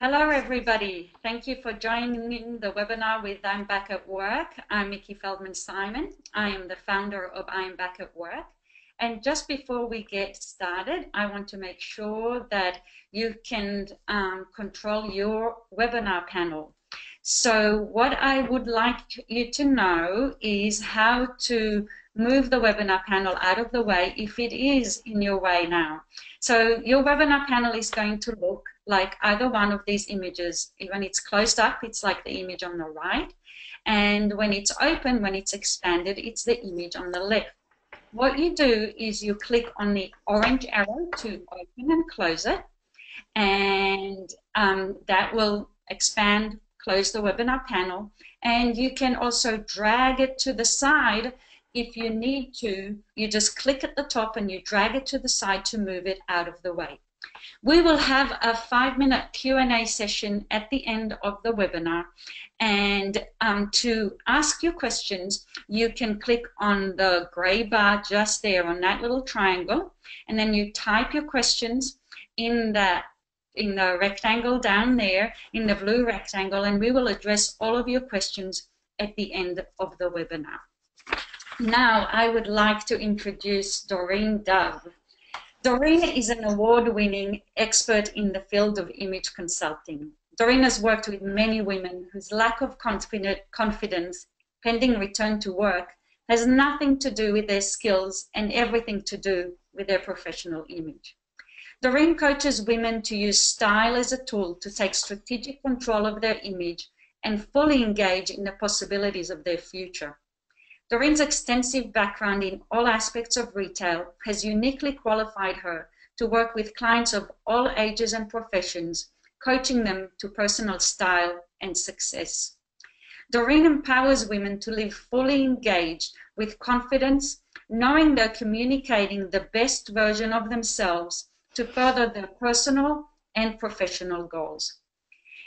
Hello, everybody. Thank you for joining the webinar with I'm Back at Work. I'm Mickey Feldman-Simon. I am the founder of I'm Back at Work. And just before we get started, I want to make sure that you can control your webinar panel. So what I would like you to know is how to move the webinar panel out of the way if it is in your way now. So your webinar panel is going to look like either one of these images. When it's closed up, it's like the image on the right. And when it's open, when it's expanded, it's the image on the left. What you do is you click on the orange arrow to open and close it. And that will expand, close the webinar panel. And you can also drag it to the side if you need to. You just click at the top and you drag it to the side to move it out of the way. We will have a 5-minute Q&A session at the end of the webinar. And to ask your questions, you can click on the gray bar just there on that little triangle. And then you type your questions in the rectangle down there, in the blue rectangle, and we will address all of your questions at the end of the webinar. Now, I would like to introduce Doreen Dove. Doreen is an award-winning expert in the field of image consulting. Doreen has worked with many women whose lack of confidence pending return to work has nothing to do with their skills and everything to do with their professional image. Doreen coaches women to use style as a tool to take strategic control of their image and fully engage in the possibilities of their future. Doreen's extensive background in all aspects of retail has uniquely qualified her to work with clients of all ages and professions, coaching them to personal style and success. Doreen empowers women to live fully engaged with confidence, knowing they're communicating the best version of themselves to further their personal and professional goals.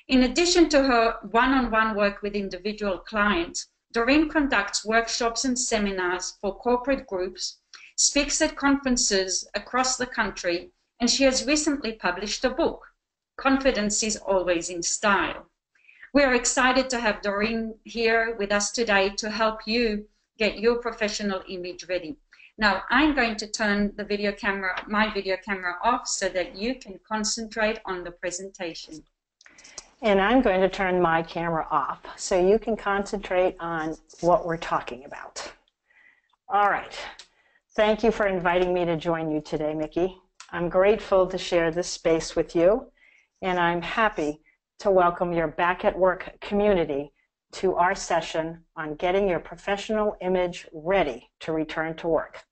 In addition to her one-on-one work with individual clients, Doreen conducts workshops and seminars for corporate groups, speaks at conferences across the country, and she has recently published a book, Confidence is Always in Style. We are excited to have Doreen here with us today to help you get your professional image ready. Now, I'm going to turn the my video camera off so that you can concentrate on the presentation. And I'm going to turn my camera off so you can concentrate on what we're talking about. All right. Thank you for inviting me to join you today, Mickey. I'm grateful to share this space with you, and I'm happy to welcome your Back at Work community to our session on getting your professional image ready to return to work.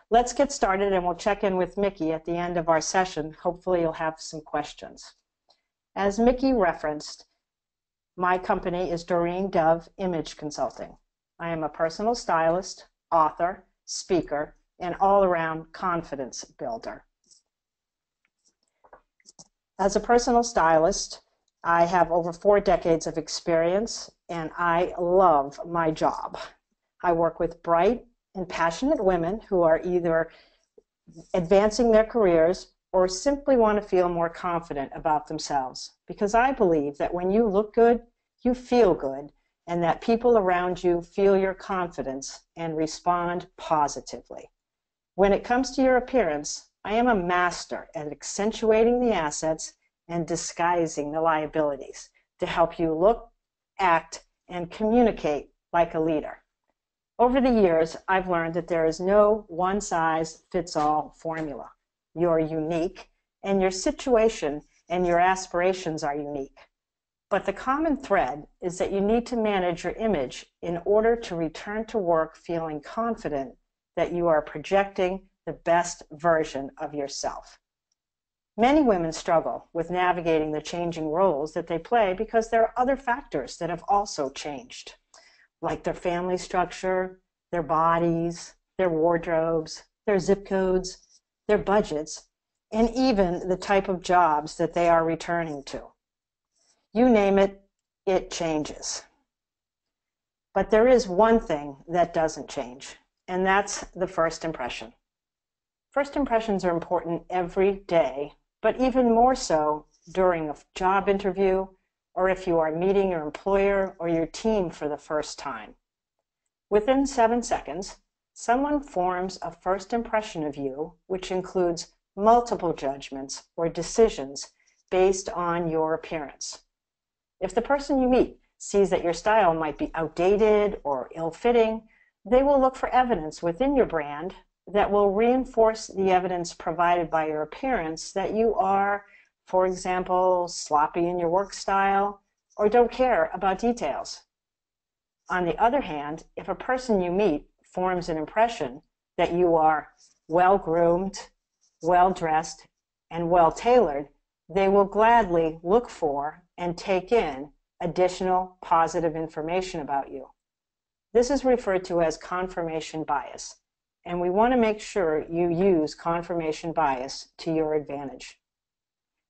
Let's get started, and we'll check in with Mickey at the end of our session. Hopefully you'll have some questions. As Mickey referenced, my company is Doreen Dove Image Consulting. I am a personal stylist, author, speaker, and all-around confidence builder. As a personal stylist, I have over 4 decades of experience, and I love my job. I work with bright and passionate women who are either advancing their careers or simply want to feel more confident about themselves. Because I believe that when you look good, you feel good, and that people around you feel your confidence and respond positively. When it comes to your appearance, I am a master at accentuating the assets and disguising the liabilities to help you look, act, and communicate like a leader. Over the years, I've learned that there is no one-size-fits-all formula. You're unique, and your situation and your aspirations are unique. But the common thread is that you need to manage your image in order to return to work feeling confident that you are projecting the best version of yourself. Many women struggle with navigating the changing roles that they play because there are other factors that have also changed, like their family structure, their bodies, their wardrobes, their zip codes, their budgets, and even the type of jobs that they are returning to. You name it, it changes. But there is one thing that doesn't change, and that's the first impression. First impressions are important every day, but even more so during a job interview, or if you are meeting your employer or your team for the first time. Within 7 seconds, someone forms a first impression of you, which includes multiple judgments or decisions based on your appearance. If the person you meet sees that your style might be outdated or ill-fitting, they will look for evidence within your brand that will reinforce the evidence provided by your appearance that you are, for example, sloppy in your work style or don't care about details. On the other hand, if a person you meet forms an impression that you are well-groomed, well-dressed, and well-tailored, they will gladly look for and take in additional positive information about you. This is referred to as confirmation bias, and we want to make sure you use confirmation bias to your advantage.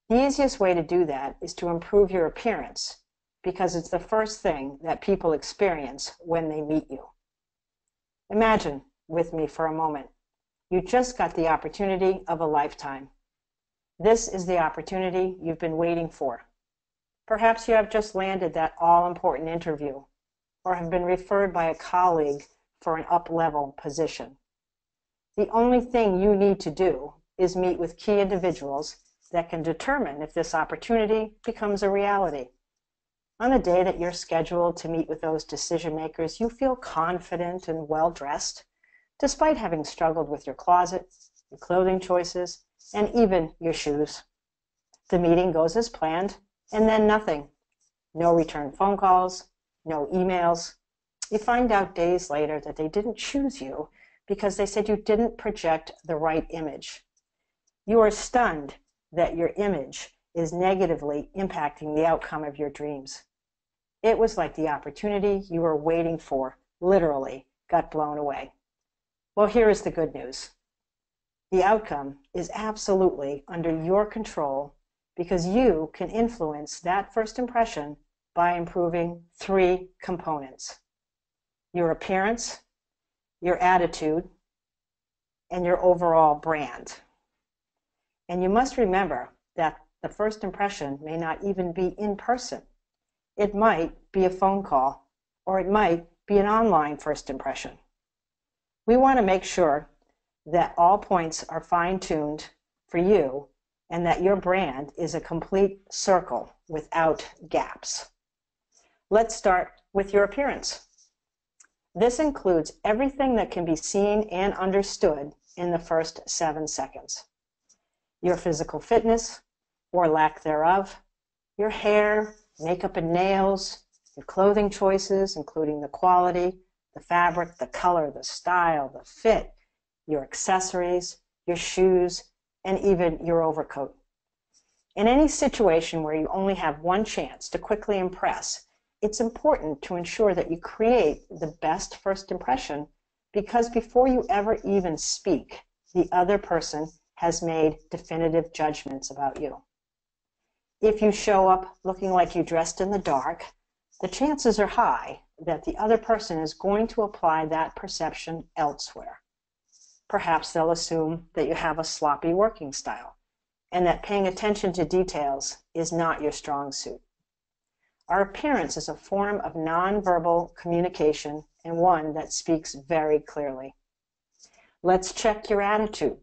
The easiest way to do that is to improve your appearance, because it's the first thing that people experience when they meet you. Imagine with me for a moment, you just got the opportunity of a lifetime. This is the opportunity you've been waiting for. Perhaps you have just landed that all-important interview or have been referred by a colleague for an up-level position. The only thing you need to do is meet with key individuals that can determine if this opportunity becomes a reality. On the day that you're scheduled to meet with those decision makers, you feel confident and well-dressed, despite having struggled with your closet, your clothing choices, and even your shoes. The meeting goes as planned, and then nothing. No return phone calls, no emails. You find out days later that they didn't choose you because they said you didn't project the right image. You are stunned that your image is negatively impacting the outcome of your dreams. It was like the opportunity you were waiting for literally got blown away. Well, here is the good news. The outcome is absolutely under your control because you can influence that first impression by improving 3 components: your appearance, your attitude, and your overall brand. And you must remember that the first impression may not even be in person. It might be a phone call, or it might be an online first impression. We want to make sure that all points are fine-tuned for you and that your brand is a complete circle without gaps. Let's start with your appearance. This includes everything that can be seen and understood in the first 7 seconds. Your physical fitness, or lack thereof, your hair, makeup and nails, your clothing choices, including the quality, the fabric, the color, the style, the fit, your accessories, your shoes, and even your overcoat. In any situation where you only have one chance to quickly impress, it's important to ensure that you create the best first impression, because before you ever even speak, the other person has made definitive judgments about you. If you show up looking like you dressed in the dark, the chances are high that the other person is going to apply that perception elsewhere. Perhaps they'll assume that you have a sloppy working style and that paying attention to details is not your strong suit. Our appearance is a form of nonverbal communication and one that speaks very clearly. Let's check your attitude.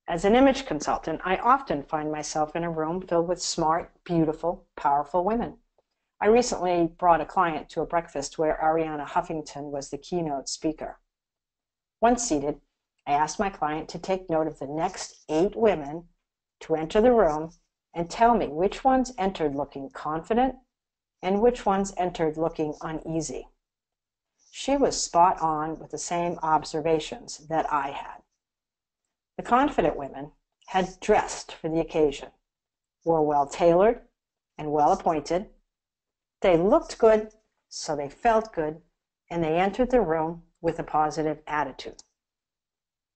As an image consultant, I often find myself in a room filled with smart, beautiful, powerful women. I recently brought a client to a breakfast where Arianna Huffington was the keynote speaker. Once seated, I asked my client to take note of the next 8 women to enter the room and tell me which ones entered looking confident and which ones entered looking uneasy. She was spot on with the same observations that I had. The confident women had dressed for the occasion, were well-tailored and well-appointed. They looked good, so they felt good, and they entered the room with a positive attitude.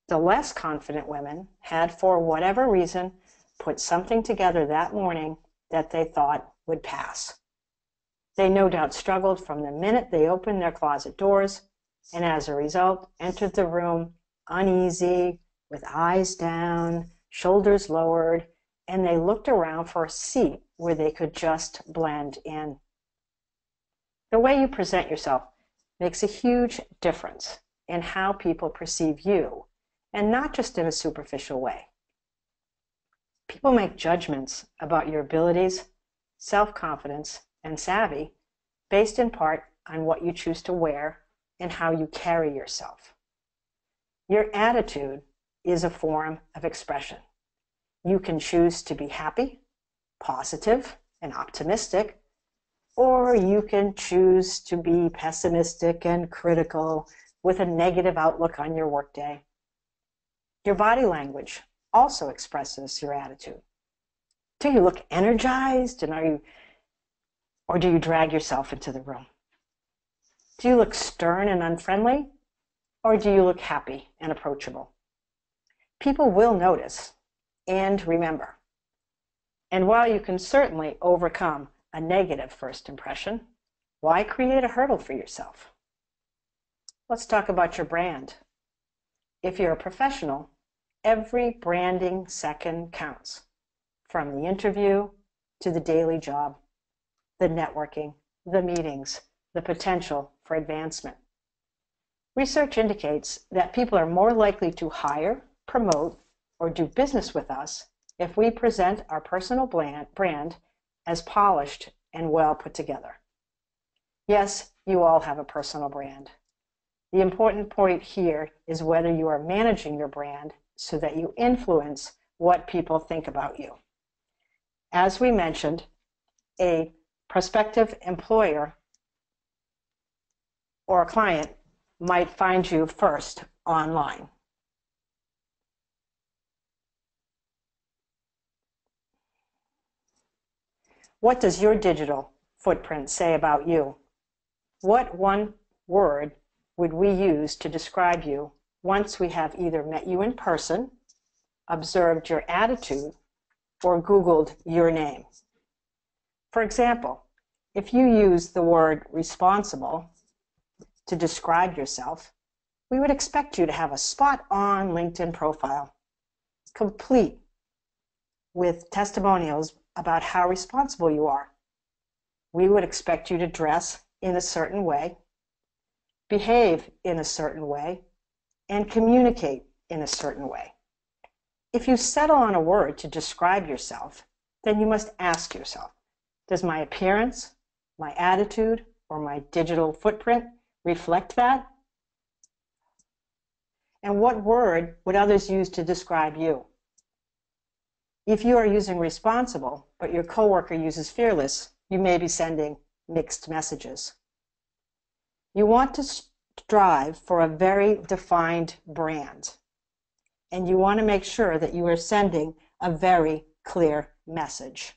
The less confident women had, for whatever reason, put something together that morning that they thought would pass. They no doubt struggled from the minute they opened their closet doors, and as a result, entered the room uneasy, with eyes down, shoulders lowered, and they looked around for a seat where they could just blend in. The way you present yourself makes a huge difference in how people perceive you, and not just in a superficial way. People make judgments about your abilities, self-confidence, and savvy based in part on what you choose to wear and how you carry yourself. Your attitude is a form of expression. You can choose to be happy, positive, and optimistic, or you can choose to be pessimistic and critical with a negative outlook on your workday. Your body language also expresses your attitude. Do you look energized, or do you drag yourself into the room? Do you look stern and unfriendly, or do you look happy and approachable? People will notice and remember. And while you can certainly overcome a negative first impression, why create a hurdle for yourself? Let's talk about your brand. If you're a professional, every branding second counts, from the interview to the daily job, the networking, the meetings, the potential for advancement. Research indicates that people are more likely to hire, promote, or do business with us if we present our personal brand as polished and well put together. Yes, you all have a personal brand. The important point here is whether you are managing your brand so that you influence what people think about you. As we mentioned, a prospective employer or a client might find you first online. What does your digital footprint say about you? What one word would we use to describe you once we have either met you in person, observed your attitude, or Googled your name? For example, if you use the word responsible to describe yourself, we would expect you to have a spot-on LinkedIn profile, complete with testimonials about how responsible you are. We would expect you to dress in a certain way, behave in a certain way, and communicate in a certain way. If you settle on a word to describe yourself, then you must ask yourself, does my appearance, my attitude, or my digital footprint reflect that? And what word would others use to describe you? If you are using responsible, but your coworker uses fearless, you may be sending mixed messages. You want to strive for a very defined brand, and you want to make sure that you are sending a very clear message.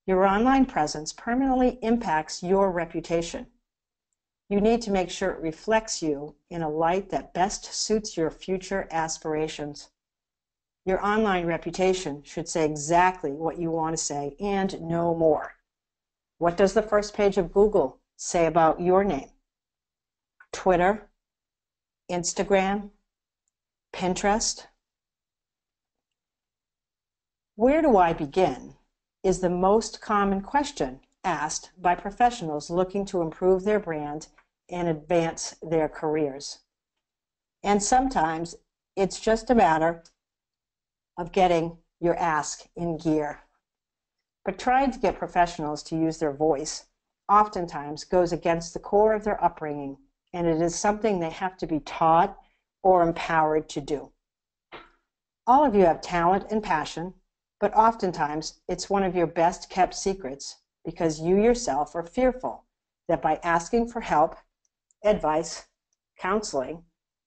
Your online presence permanently impacts your reputation. You need to make sure it reflects you in a light that best suits your future aspirations. Your online reputation should say exactly what you want to say and no more. What does the first page of Google say about your name? Twitter, Instagram, Pinterest? Where do I begin is the most common question asked by professionals looking to improve their brand and advance their careers. And sometimes it's just a matter of getting your ask in gear. But trying to get professionals to use their voice oftentimes goes against the core of their upbringing, and it is something they have to be taught or empowered to do. All of you have talent and passion, but oftentimes it's one of your best kept secrets because you yourself are fearful that by asking for help, advice, counseling,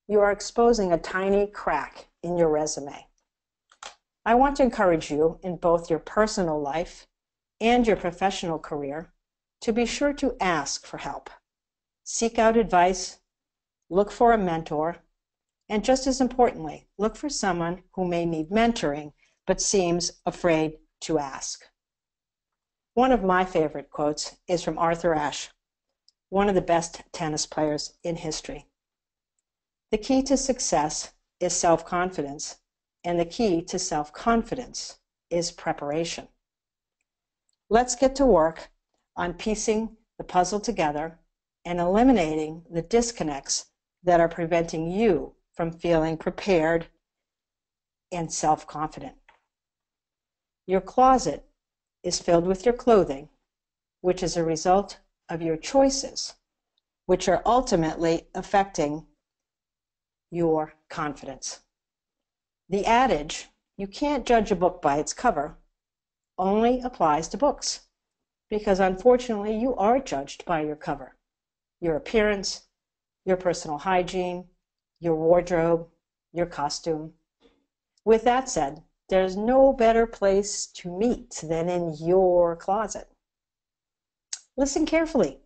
you are exposing a tiny crack in your resume. I want to encourage you in both your personal life and your professional career to be sure to ask for help. Seek out advice, look for a mentor, and just as importantly, look for someone who may need mentoring but seems afraid to ask. One of my favorite quotes is from Arthur Ashe, one of the best tennis players in history. The key to success is self-confidence, and the key to self-confidence is preparation. Let's get to work on piecing the puzzle together and eliminating the disconnects that are preventing you from feeling prepared and self-confident. Your closet is filled with your clothing, which is a result of your choices, which are ultimately affecting your confidence. The adage, "You can't judge a book by its cover," only applies to books, because unfortunately you are judged by your cover, your appearance, your personal hygiene, your wardrobe, your costume. With that said, there's no better place to meet than in your closet. Listen carefully.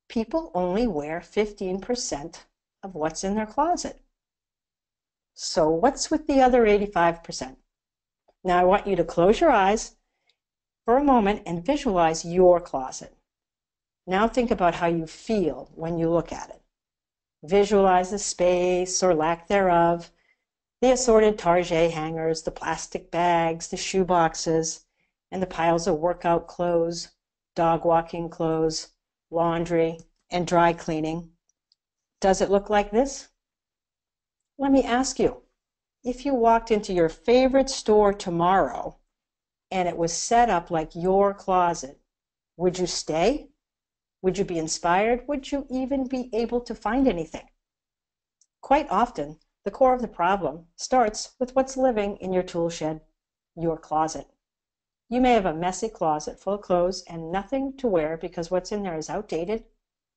People only wear 15% of what's in their closet. So what's with the other 85%? Now I want you to close your eyes for a moment and visualize your closet. Now think about how you feel when you look at it. Visualize the space or lack thereof, the assorted Target hangers, the plastic bags, the shoe boxes, and the piles of workout clothes, dog walking clothes, laundry, and dry cleaning. Does it look like this? Let me ask you, if you walked into your favorite store tomorrow and it was set up like your closet, would you stay? Would you be inspired? Would you even be able to find anything? Quite often, the core of the problem starts with what's living in your tool shed, your closet. You may have a messy closet full of clothes and nothing to wear because what's in there is outdated,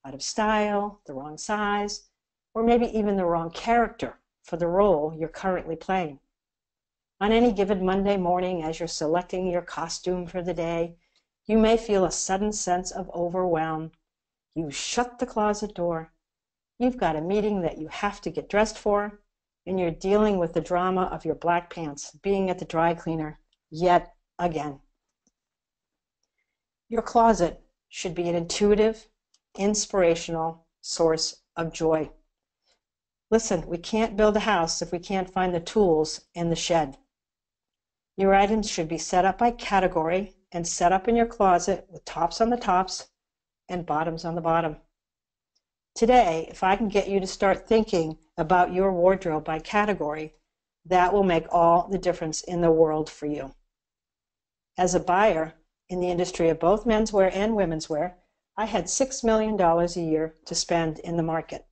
out of style, the wrong size, or maybe even the wrong character for the role you're currently playing. On any given Monday morning, as you're selecting your costume for the day, you may feel a sudden sense of overwhelm. You shut the closet door. You've got a meeting that you have to get dressed for, and you're dealing with the drama of your black pants being at the dry cleaner yet again. Your closet should be an intuitive, inspirational source of joy. Listen, we can't build a house if we can't find the tools in the shed. Your items should be set up by category and set up in your closet with tops on the tops and bottoms on the bottom. Today, if I can get you to start thinking about your wardrobe by category, that will make all the difference in the world for you. As a buyer in the industry of both menswear and women's wear, I had $6 million a year to spend in the market.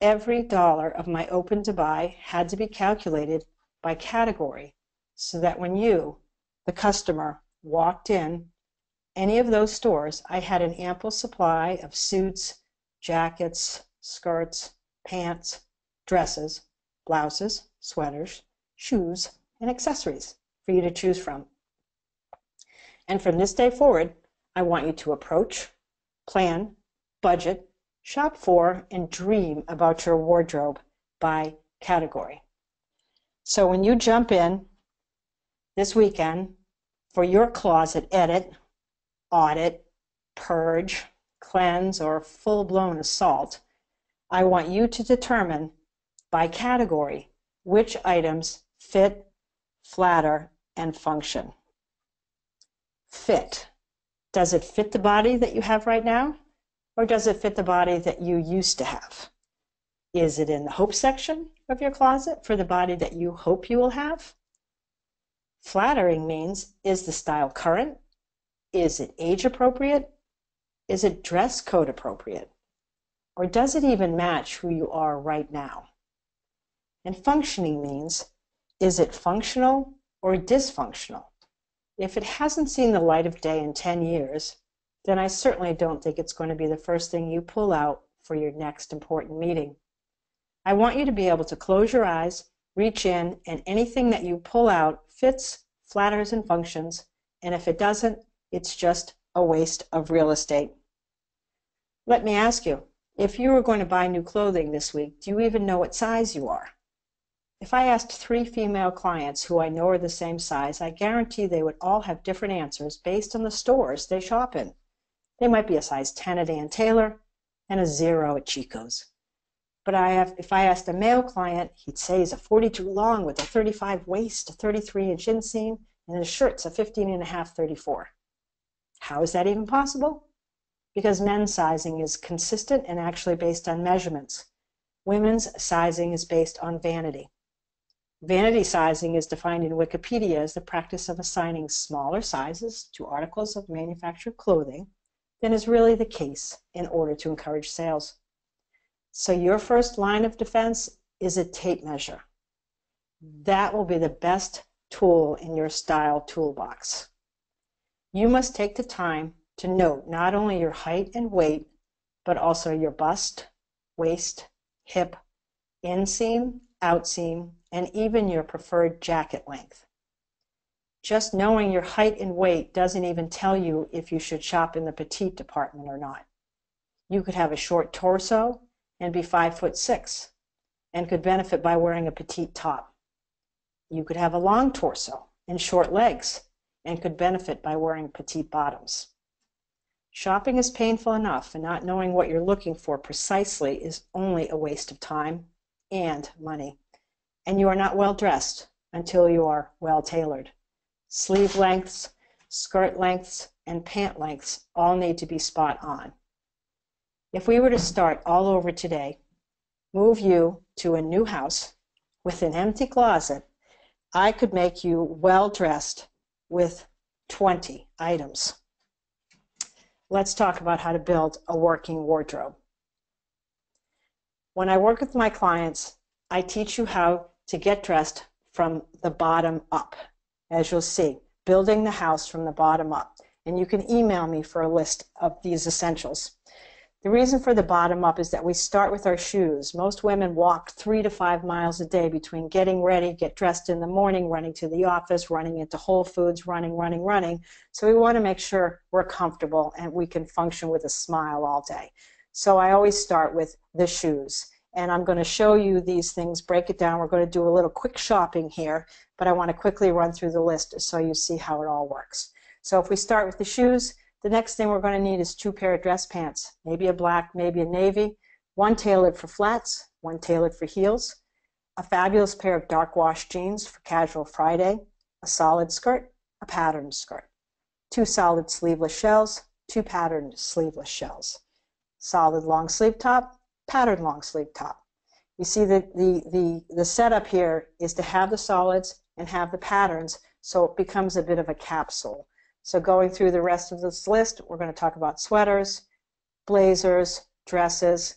Every dollar of my open to buy had to be calculated by category so that when you, the customer, walked in any of those stores, I had an ample supply of suits, jackets, skirts, pants, dresses, blouses, sweaters, shoes, and accessories for you to choose from. And from this day forward, I want you to approach, plan, budget, shop for, and dream about your wardrobe by category. So when you jump in this weekend for your closet edit, audit, purge, cleanse, or full-blown assault, I want you to determine by category which items fit, flatter, and function. Fit. Does it fit the body that you have right now? Or does it fit the body that you used to have? Is it in the hope section of your closet for the body that you hope you will have? Flattering means, is the style current? Is it age appropriate? Is it dress code appropriate? Or does it even match who you are right now? And functioning means, is it functional or dysfunctional? If it hasn't seen the light of day in 10 years, then I certainly don't think it's going to be the first thing you pull out for your next important meeting. I want you to be able to close your eyes, reach in, and anything that you pull out fits, flatters, and functions, and if it doesn't, it's just a waste of real estate. Let me ask you, if you were going to buy new clothing this week, do you even know what size you are? If I asked 3 female clients who I know are the same size, I guarantee they would all have different answers based on the stores they shop in. They might be a size 10 at Ann Taylor and a 0 at Chico's. But if I asked a male client, he'd say he's a 42 long with a 35 waist, a 33-inch inseam, and his shirt's a 15.5, 34. How is that even possible? Because men's sizing is consistent and actually based on measurements. Women's sizing is based on vanity. Vanity sizing is defined in Wikipedia as the practice of assigning smaller sizes to articles of manufactured clothing than is really the case in order to encourage sales. So your first line of defense is a tape measure. That will be the best tool in your style toolbox. You must take the time to note not only your height and weight, but also your bust, waist, hip, inseam, outseam, and even your preferred jacket length. Just knowing your height and weight doesn't even tell you if you should shop in the petite department or not. You could have a short torso and be 5'6" and could benefit by wearing a petite top. You could have a long torso and short legs and could benefit by wearing petite bottoms. Shopping is painful enough, and not knowing what you're looking for precisely is only a waste of time and money. And you are not well dressed until you are well tailored. Sleeve lengths, skirt lengths, and pant lengths all need to be spot on. If we were to start all over today, move you to a new house with an empty closet, I could make you well dressed with 20 items. Let's talk about how to build a working wardrobe. When I work with my clients, I teach you how to get dressed from the bottom up. As you'll see, building the house from the bottom up. And you can email me for a list of these essentials. The reason for the bottom up is that we start with our shoes. Most women walk 3 to 5 miles a day between getting ready, get dressed in the morning, running to the office, running into Whole Foods, running. So we want to make sure we're comfortable and we can function with a smile all day. So I always start with the shoes. And I'm going to show you these things, break it down. We're going to do a little quick shopping here, but I want to quickly run through the list so you see how it all works. So if we start with the shoes, the next thing we're going to need is 2 pair of dress pants, maybe a black, maybe a navy, one tailored for flats, one tailored for heels, a fabulous pair of dark wash jeans for casual Friday, a solid skirt, a patterned skirt, 2 solid sleeveless shells, 2 patterned sleeveless shells, solid long sleeve top, patterned long sleeve top. You see that the setup here is to have the solids and have the patterns, so it becomes a bit of a capsule. So going through the rest of this list, we're going to talk about sweaters, blazers, dresses,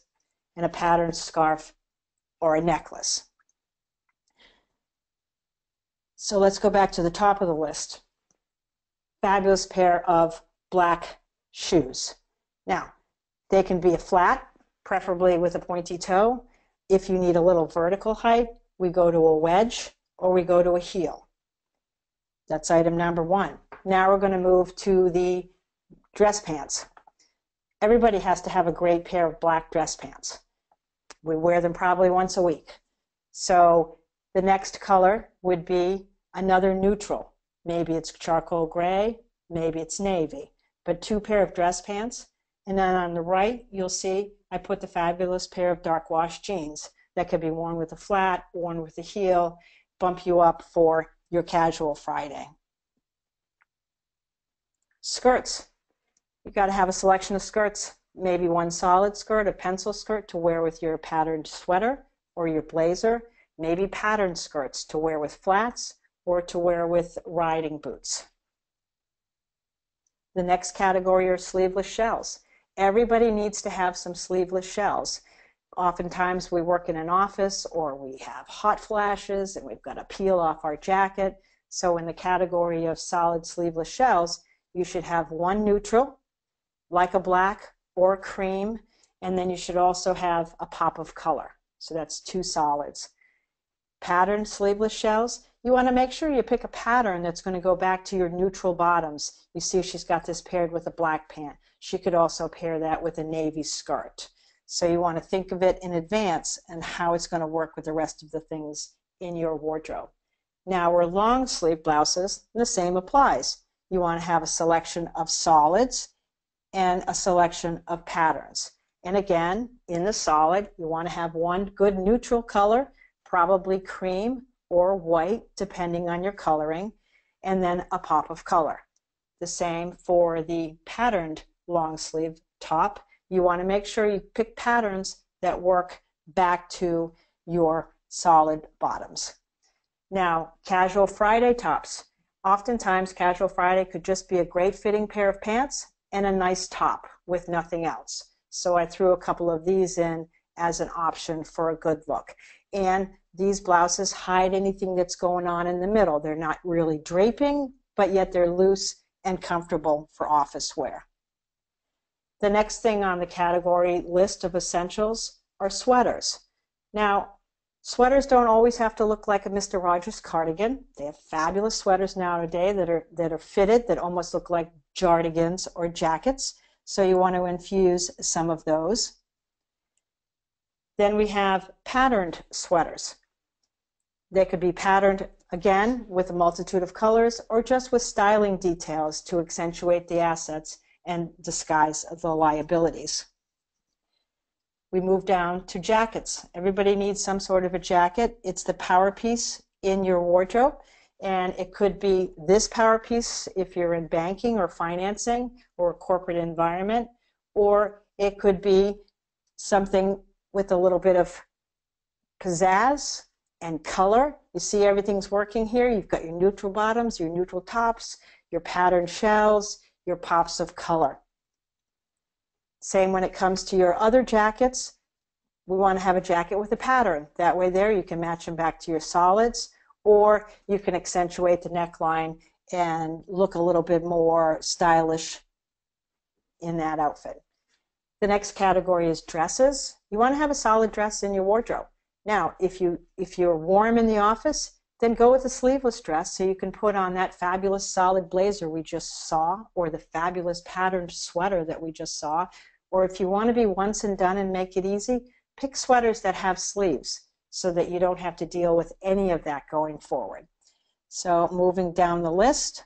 and a patterned scarf or a necklace. So let's go back to the top of the list. Fabulous pair of black shoes. Now, they can be a flat, preferably with a pointy toe. If you need a little vertical height, we go to a wedge or we go to a heel. That's item number 1. Now we're going to move to the dress pants. Everybody has to have a great pair of black dress pants. We wear them probably once a week. So the next color would be another neutral. Maybe it's charcoal gray, maybe it's navy, but 2 pair of dress pants. And then on the right, you'll see I put the fabulous pair of dark wash jeans that could be worn with a flat, worn with a heel, bump you up for your casual Friday. Skirts. You've got to have a selection of skirts, maybe one solid skirt, a pencil skirt to wear with your patterned sweater or your blazer, maybe patterned skirts to wear with flats or to wear with riding boots. The next category are sleeveless shells. Everybody needs to have some sleeveless shells. Oftentimes we work in an office or we have hot flashes and we've got to peel off our jacket. So in the category of solid sleeveless shells, you should have one neutral, like a black or cream, and then you should also have a pop of color. So that's 2 solids. Patterned sleeveless shells, you want to make sure you pick a pattern that's going to go back to your neutral bottoms. You see she's got this paired with a black pant. She could also pair that with a navy skirt. So you want to think of it in advance and how it's going to work with the rest of the things in your wardrobe. Now we're long sleeve blouses, and the same applies. You want to have a selection of solids and a selection of patterns. And again, in the solid, you want to have one good neutral color, probably cream or white, depending on your coloring. and then a pop of color. The same for the patterned long sleeve top. You want to make sure you pick patterns that work back to your solid bottoms. Now, casual Friday tops. Oftentimes, casual Friday could just be a great fitting pair of pants and a nice top with nothing else. So I threw a couple of these in as an option for a good look. And these blouses hide anything that's going on in the middle. They're not really draping, but yet they're loose and comfortable for office wear. The next thing on the category list of essentials are sweaters. Now, sweaters don't always have to look like a Mr. Rogers cardigan. They have fabulous sweaters nowadays that are fitted, that almost look like jardigans or jackets. So you want to infuse some of those. Then we have patterned sweaters. They could be patterned, again, with a multitude of colors or just with styling details to accentuate the assets and disguise the liabilities. We move down to jackets. Everybody needs some sort of a jacket. It's the power piece in your wardrobe, and it could be this power piece if you're in banking or financing or a corporate environment, or it could be something with a little bit of pizzazz and color. You see everything's working here. You've got your neutral bottoms, your neutral tops, your patterned shells, your pops of color. Same when it comes to your other jackets. We want to have a jacket with a pattern. That way there you can match them back to your solids, or you can accentuate the neckline and look a little bit more stylish in that outfit. The next category is dresses. You want to have a solid dress in your wardrobe. Now, if you're warm in the office, then go with a sleeveless dress so you can put on that fabulous solid blazer we just saw, or the fabulous patterned sweater that we just saw. Or if you want to be once and done and make it easy, pick sweaters that have sleeves so that you don't have to deal with any of that going forward. So moving down the list,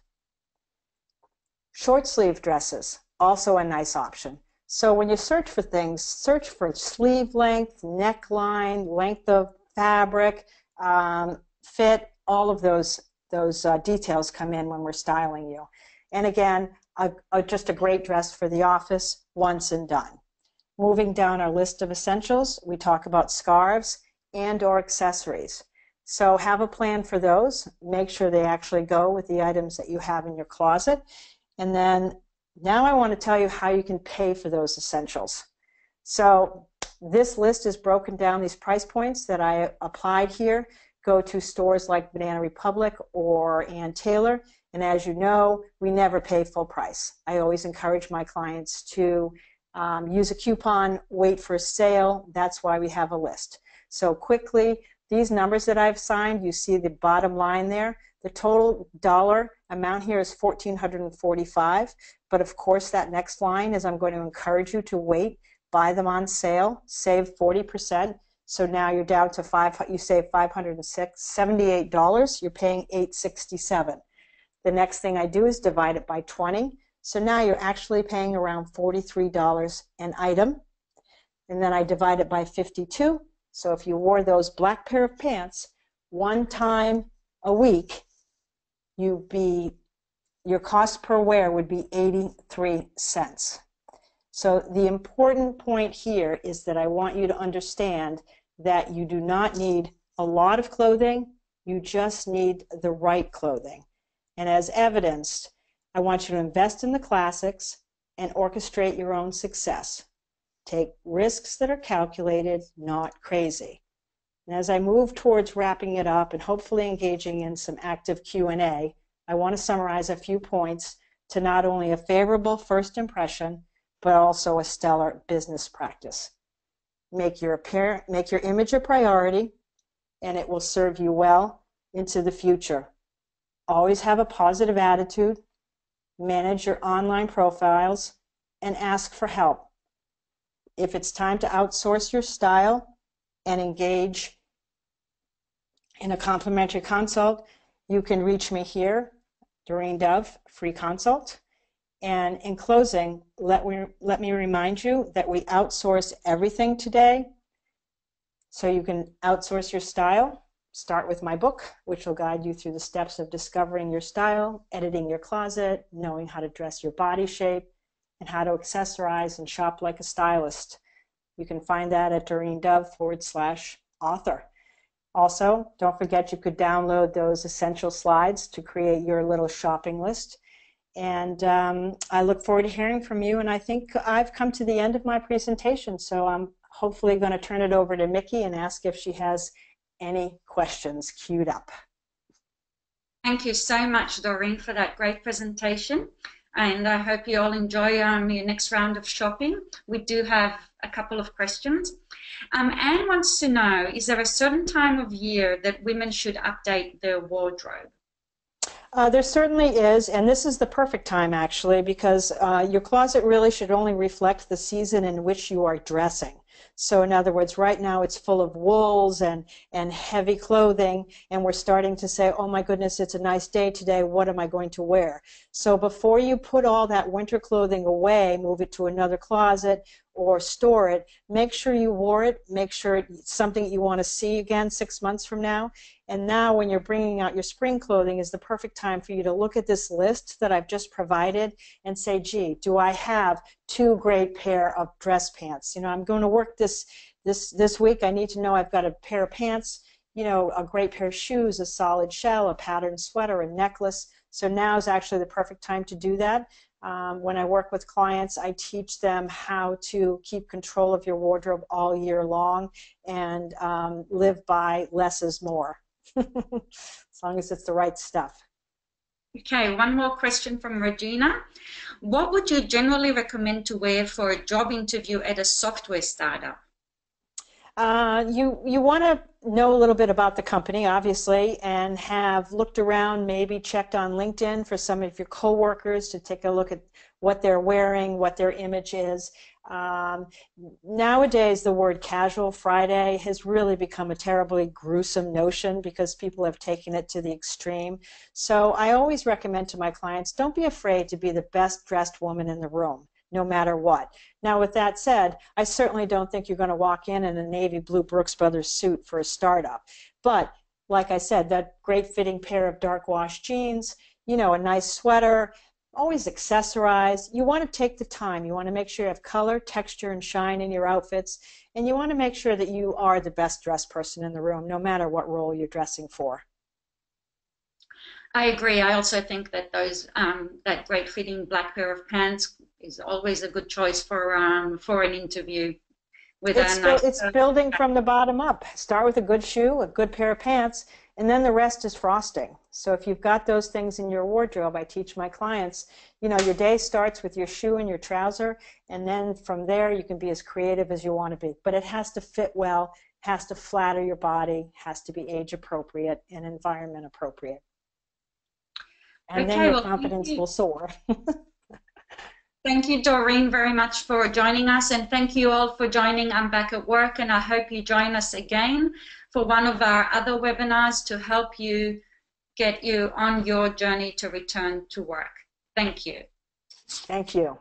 short sleeve dresses, also a nice option. So when you search for things, search for sleeve length, neckline, length of fabric, fit. All of those details come in when we're styling you. And again, just a great dress for the office, once and done. Moving down our list of essentials, we talk about scarves and or accessories. So have a plan for those. Make sure they actually go with the items that you have in your closet. And then now I want to tell you how you can pay for those essentials. So this list is broken down, these price points that I applied here go to stores like Banana Republic or Ann Taylor. And as you know, we never pay full price. I always encourage my clients to use a coupon, wait for a sale. That's why we have a list. So quickly, these numbers that I've signed, you see the bottom line there. The total dollar amount here is $1,445. But of course, that next line is I'm going to encourage you to wait, buy them on sale, save 40%. So now you're down to you save $578. You're paying $867. The next thing I do is divide it by 20. So now you're actually paying around $43 an item. And then I divide it by 52. So if you wore those black pair of pants one time a week, your cost per wear would be 83 cents. So the important point here is that I want you to understand that you do not need a lot of clothing, you just need the right clothing. And as evidenced, I want you to invest in the classics and orchestrate your own success. Take risks that are calculated, not crazy. And as I move towards wrapping it up and hopefully engaging in some active Q&A, I want to summarize a few points to not only a favorable first impression, but also a stellar business practice. Make your image a priority, and it will serve you well into the future. Always have a positive attitude, manage your online profiles, and ask for help. If it's time to outsource your style and engage in a complimentary consult, you can reach me here, Doreen Dove, free consult. And in closing, let me remind you that we outsource everything today. So you can outsource your style, start with my book, which will guide you through the steps of discovering your style, editing your closet, knowing how to dress your body shape, and how to accessorize and shop like a stylist. You can find that at DoreenDove/author. Also, don't forget you could download those essential slides to create your little shopping list. And I look forward to hearing from you. And I think I've come to the end of my presentation, so I'm hopefully going to turn it over to Mickey and ask if she has any questions queued up. Thank you so much, Doreen, for that great presentation. And I hope you all enjoy your next round of shopping. We do have a couple of questions. Anne wants to know, is there a certain time of year that women should update their wardrobe? There certainly is, and this is the perfect time actually, because your closet really should only reflect the season in which you are dressing. So in other words, right now it's full of wools and heavy clothing, and we're starting to say, oh my goodness, it's a nice day today, what am I going to wear? So before you put all that winter clothing away, move it to another closet or store it, make sure you wore it, make sure it's something you want to see again 6 months from now. And now when you're bringing out your spring clothing is the perfect time for you to look at this list that I've just provided and say, gee, do I have 2 great pair of dress pants? You know, I'm going to work this week. I need to know I've got a pair of pants, you know, a great pair of shoes, a solid shell, a patterned sweater, a necklace. So now is actually the perfect time to do that. When I work with clients, I teach them how to keep control of your wardrobe all year long and live by less is more. As long as it's the right stuff. Okay, one more question from Regina. What would you generally recommend to wear for a job interview at a software startup? You want to know a little bit about the company, obviously, and have looked around, maybe checked on LinkedIn for some of your coworkers to take a look at what they're wearing, what their image is. Nowadays, the word casual Friday has really become a terribly gruesome notion because people have taken it to the extreme. So I always recommend to my clients, don't be afraid to be the best dressed woman in the room, no matter what. Now, with that said, I certainly don't think you're going to walk in a navy blue Brooks Brothers suit for a startup. But like I said, that great fitting pair of dark wash jeans, you know, a nice sweater, always accessorize. You want to take the time. You want to make sure you have color, texture, and shine in your outfits. And you want to make sure that you are the best dressed person in the room, no matter what role you're dressing for. I agree. I also think that that great fitting black pair of pants is always a good choice for an interview. It's building from the bottom up. Start with a good shoe, a good pair of pants, and then the rest is frosting. So if you've got those things in your wardrobe, I teach my clients, you know, your day starts with your shoe and your trouser, and then from there you can be as creative as you want to be. But it has to fit well, has to flatter your body, has to be age appropriate and environment appropriate. And then your confidence will soar. Thank you, Doreen, very much for joining us, and thank you all for joining I'm Back at Work, and I hope you join us again for one of our other webinars to help you get you on your journey to return to work. Thank you. Thank you.